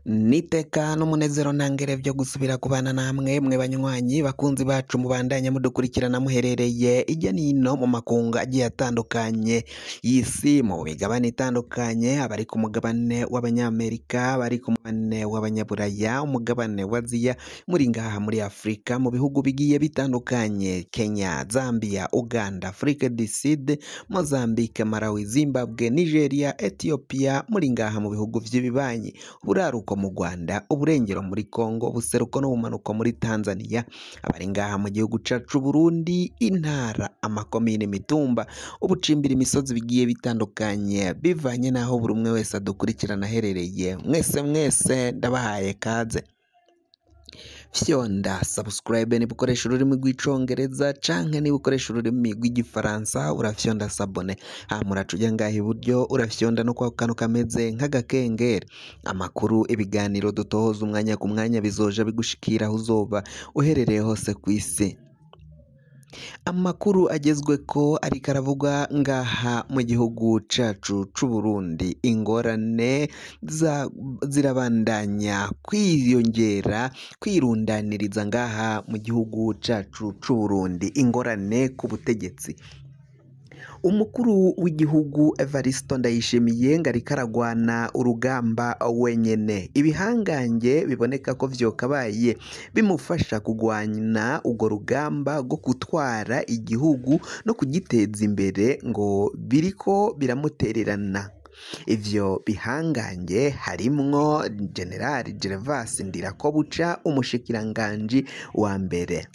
Niteka n'umunezero ntangere vyo gusubira kubana namwe mwe banywanyi bakunzi bacu mubandanya mudukurikirana muherereye irya nino mu makungu agiye atandukanye y'isi mu migabane itandukanye, abari ku mugabane w'abanyamerika, abari ku mugabane w'abanyaburaya, umugabane wa Aziya, muri ngaha muri Afrika mu bihugu bigiye bitandukanye: Kenya, Zambia, Uganda, Afrique du Sud, Mozambique, Malawi, Zimbabwe, Nigeria, Ethiopia, muri ngaha mu bihugu vy'ibibanyi, buraruko mu Rwanda, uburengero muri Kongo, ubuseruko n'ubumanuko muri Tanzania, abari ngaha mu gihugu cacu Burundi, intara, amakomine, imitumba, ubucimbira, imisozi bigiye bitandukanye bivanye naho buri umwe wese adukurikirana aherereye. Mwese ndabahaye kaze. Fyonda subscribe niba ukoresha ururimi rw'icongereza canke niba ukoresha ururimi rw'igifaransa urafyonda sabone, muraca uja ngaha iburyo urafyonda no kwa kantu kameze nk'agakengeri. Amakuru, ibiganiro dutohoza umwanya ku mwanya bizoja bigushikira aho uzoba uherereye hose kw'isi. Amakuru agezweko ariko aravugwa ngaha mu gihugu cacu c'Uburundi, ingorane zirabandanya kwiyongera, kwirundaniriza ngaha mu gihugu cacu c'Uburundi, ingorane ku butegetsi. Umukuru w'igihugu Evariste Ndayishimiye ngo ariko aragwana urugamba wenyene. Ibihangange biboneka ko vyokabaye bimufasha kugwana urwo rugamba rwo gutwara igihugu no kugiteza imbere ngo biriko biramutererana. Ivyo bihangange harimwo General Gervas Ndirakobuca, umushikiranganji wa mbere,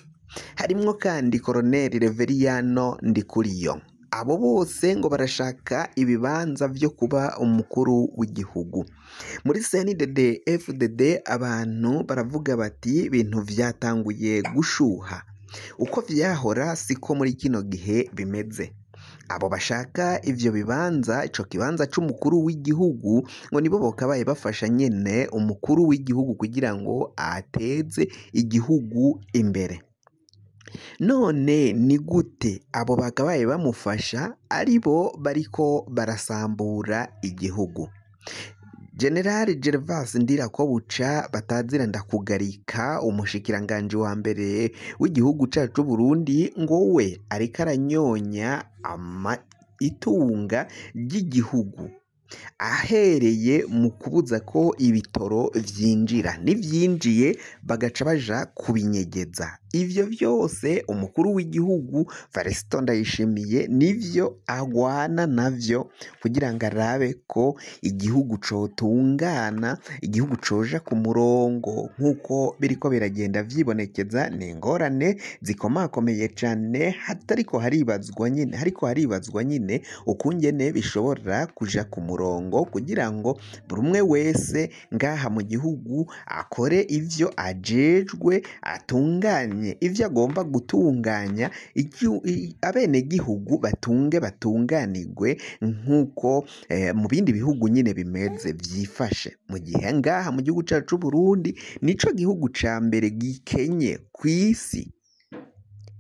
harimwo kandi Colonel Reveriyano Ndikuriyo. Abo bose ngo barashaka ibibanza vyo kuba umukuru w'igihugu. Muri CNDD FDD abantu baravuga bati ibintu vyatanguye gushuha, uko vyahora siko muri kino gihe bimeze. Abo bashaka ivyo bibanza, ico kibanza c'umukuru w'igihugu, ngo nibo bokabaye bafasha nyene umukuru w'igihugu kugira ngo ateze igihugu imbere. None ni gute abo bakabaye bamufasha aribo bariko barasambura igihugu? General Gervas Ndirakobuca batazira ndakugarika, umushikiranganji wa mbere w'igihugu cacu Burundi, ngo we ariko aranyonya itunga ry'igihugu, ahereye mu kubuza ko ibitoro vyinjira, n'ivyinjiye bagaca baja kubinyegeza. Ivyo vyose umukuru w'igihugu Evariste Ndayishimiye nivyo agwana navyo kugira ngo arabe ko igihugu cotungana, igihugu coja ku murongo nk'uko biriko biragenda vyibonekeza. Ni ingorane zikomakomeye cane, hariko haribazwa nyine ukungene bishobora kuja ku murongo kugira ngo buri umwe wese ngaha mu gihugu akore ivyo ajejwe, atunganye ivyo agomba gutunganya, abene gihugu batunganirwe nk'uko mu bindi bihugu nyine bimeze vyifashe. Mu gihe ngaha mu gihugu cacu Burundi nico gihugu ca mbere gikenye kw'isi.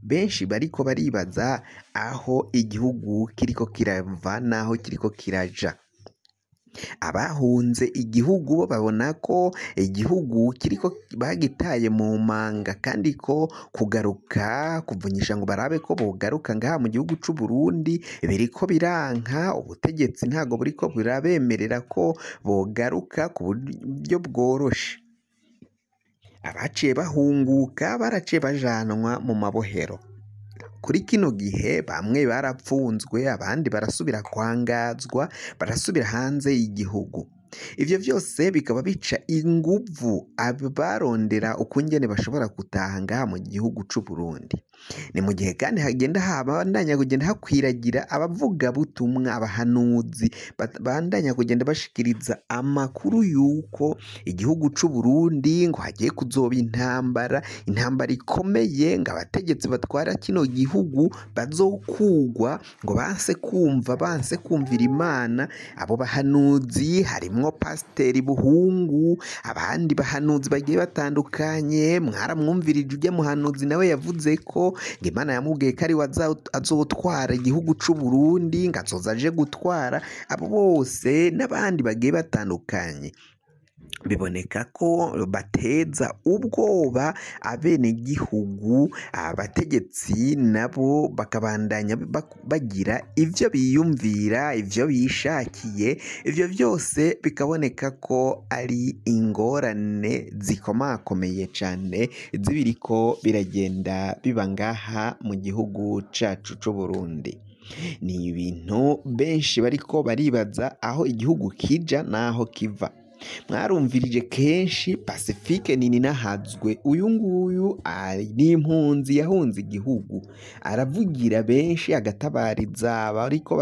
Benshi bariko baribaza aho igihugu kiriko kirava naho kiriko kiraja. Abahunze igihugu bo babona ko igihugu kiriko bagitaye mu manga, kandi ko kugaruka kuvunyisha ngo barabe ko bogaruka ngaha mu gihugu c'u Burundi biriko biranka. Ubutegetsi ntago buriko burabemerera ko bogaruka ku buryo bworoshe. Abaciye bahunguka baraciye bajanwa mu mabohero. Kuri kino gihe bamwe barapfunzwe, abandi barasubira kwangazwa, barasubira hanze y'igihugu. Ivyo vyose bikaba bica inguvu abarondera ukungene bashobora gutaha ngaha mu gihugu c'u Burundi. Ni mu gihe kandi habandanya kugenda hakwiragira abavuga butumwa, abahanuzi bandanya kugenda bashikiriza amakuru yuko igihugu c'u Burundi ngo hagiye kuzoba intambara ikomeye, ngo abategetsi batwara kino gihugu bazokugwa, ngo banse kumvira Imana. Abo bahanuzi harimwo Pasiteri Buhungu, abandi bahanuzi bagiye batandukanye. Mwaramwumvirije ujya muhanuzi nawe yavuze ko Imana yamubwiye ko ari we azotwara igihugu c'u Burundi, ngo azoza aje gutwara. Abo bose n'abandi bagiye batandukanye biboneka ko bateza ubwoba abenegihugu, abategetsi nabo bakabandanya bagira ivyo biyumvira, ivyo bishakiye, ivyo byose bikaboneka ko ari ingorane zikomakomeye cane zibiriko biragenda biba ngaha mu gihugu cacu c'Uburundi. Ni ibintu benshi bariko baribaza aho igihugu kija naho kiva. Mwarumvirije kenshi Pacifique Nininahazwe, uyu nguyu ni impunzi yahunze igihugu, aravugira benshi agatabariza bariko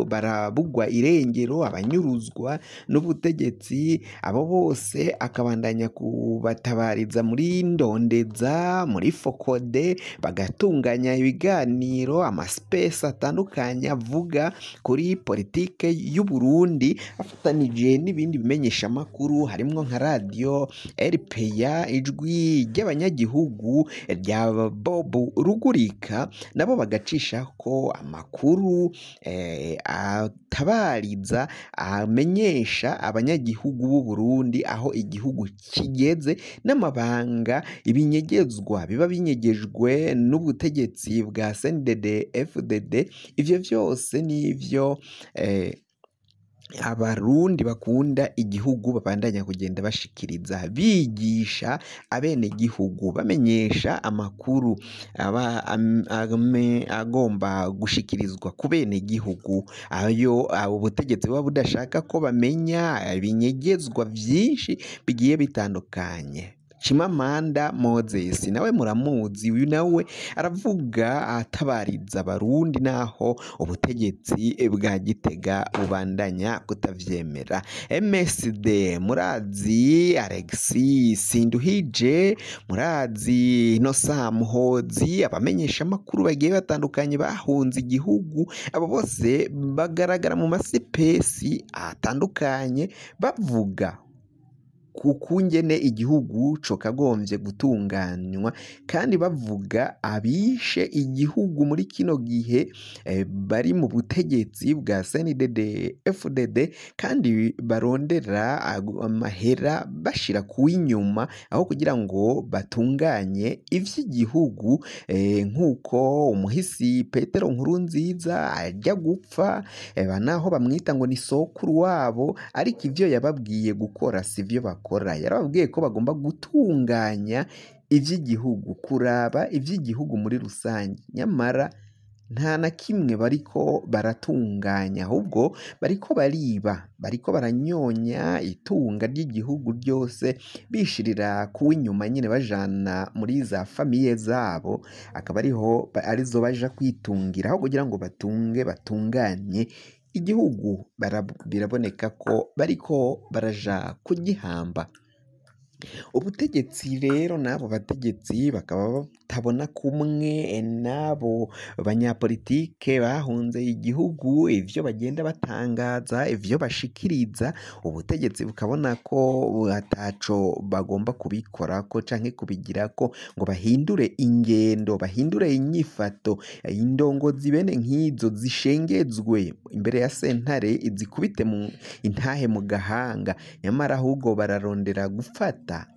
barabugwa irengero, abanyuruzwa n'ubutegetsi, abo bose akabandanya kubatabariza muri Ndondeza, muri Fokode, bagatunganya ibiganiro, amaspace atandukanye avuga kuri politike y'u Burundi afatanije n'ibindi bimenyesha makuru, harimwo nka radio RPA, ijwi ry'abanyagihugu rya Bob Rugurika, nabo bagacisha ko amakuru atabariza, amenyesha abanyagihugu b'u Burundi aho igihugu kigeze n'amabanga, ibinyegezwa biba binyegejwe n'ubutegetsi bwa CNDD FDD. Ivyo vyose nivyo abarundi bakunda igihugu babandanya kugenda bashikiriza, bigisha abenegihugu, bamenyesha amakuru aba agomba gushikirizwa ku benegihugu, ayo ubutegetsi buba budashaka ko bamenya, ibinyegezwa vyinshi bigiye bitandukanye. Chimamanda Moses nawe muramuzi, uyu nawe aravuga atabariza abarundi naho ubutegetsi bwa Gitega bubandanya kutavyemera. MSD murazi Alexis Sinduhije, murazi Innocent Muhozi, abamenyesha makuru bagiye batandukanye bahunze igihugu, abo bose bagaragara mu masipesi atandukanye bavuga kukungene igihugu cokagombye gutunganywa, kandi bavuga abishe igihugu muri kino gihe bari mu butegetsi bwa CNDD FDD, kandi barondera amahera bashira kuw'inyuma aho kugira ngo batunganye ivy'igihugu, nk'uko umuhisi Petero Nkurunziza ajya gupfa naho bamwita ngo ni sokuru wabo, ariko ivyo yababwiye gukora sivyo bakora. Yarababwiye ko bagomba gutunganya ivy'igihugu, kuraba ivy'igihugu muri rusange, nyamara nta na kimwe bariko baratunganya, ahubwo bariko bariba, bariko baranyonya itunga ry'igihugu ryose, bishirira kuw'inyuma nyine bajana muri za famiye zabo, akaba arizo baja kwitungira aho kugira ngo batunganye igihugu. Biraboneka ko bariko baraja kugihamba. Ubutegetsi rero n'abo bategetsi bakaba batabona kumwe n'abo banyapolitike bahunze igihugu, ivyo bagenda batangaza, ivyo bashikiriza, ubutegetsi bukabona ko ataco bagomba kubikorako canke kubigirako ngo bahindure ingendo, bahindure inyifato, indongozi bene nk'izo zishengezwe imbere ya sentare izikubite intahe mu gahanga, nyamara ahubwo bararondera gufata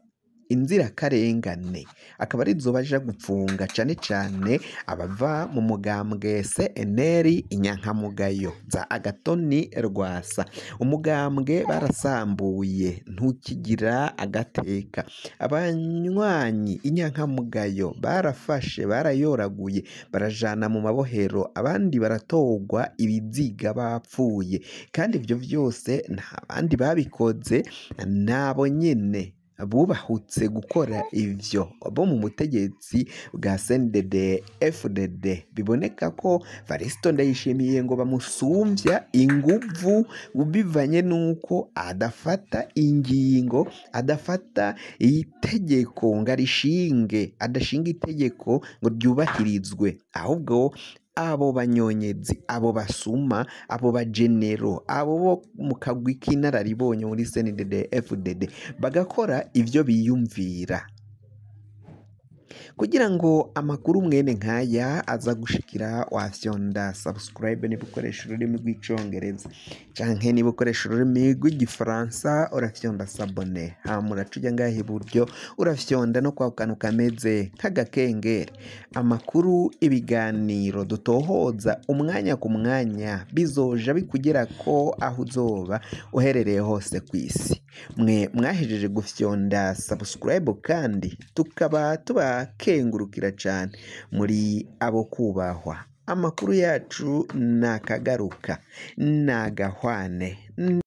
inzirakarengane, akaba arizo baja gupfunga cane cane abava mu mugambwe CNL inyankamugayo za Agatoni Rwasa. Umugambwe barasambuye ntukigira agateka, abanywanyi inyankamugayo barafashe, barayoraguye, barajana mu mabohero, abandi baratogwa ibiziga bapfuye, kandi ivyo vyose nta bandi babikoze, nabo nyene bubahutse gukora ivyo bo mu butegetsi bwa CNDD FDD. Biboneka ko Varisito Ndayishimiye ngo bamusumvya inguvu, bivanye nuko adafata ingingo, adafata itegeko ngo arishinge, adashinga itegeko ngo ryubahirizwe, ahubwo abo banyonyezi, abo basuma, abo bajenero, abo bo mu kagwi k'inararibonye muri CNDD FDD bagakora ivyo biyumvira. kugira ngo amakuru mwene nkaya aza gushikira wafyonda subscribe niba ukoresha ururimi rw'icongereza canke niba ukoresha ururimi rw'igifaransa urafyonda sabone hama uraca ngaha iburyo urafyonda no kwa kantu kameze nk'agakengeri amakuru ibiganiro dutohoza umwanya ku mwanya bizoja bikugera ko aho uzoba uherereye hose ku isi mwe mwahejeje gufyonda subscribe kandi tukaba tubakengurukira cyane muri abo kubahwa amakuru yacu nakagaruka nagahwane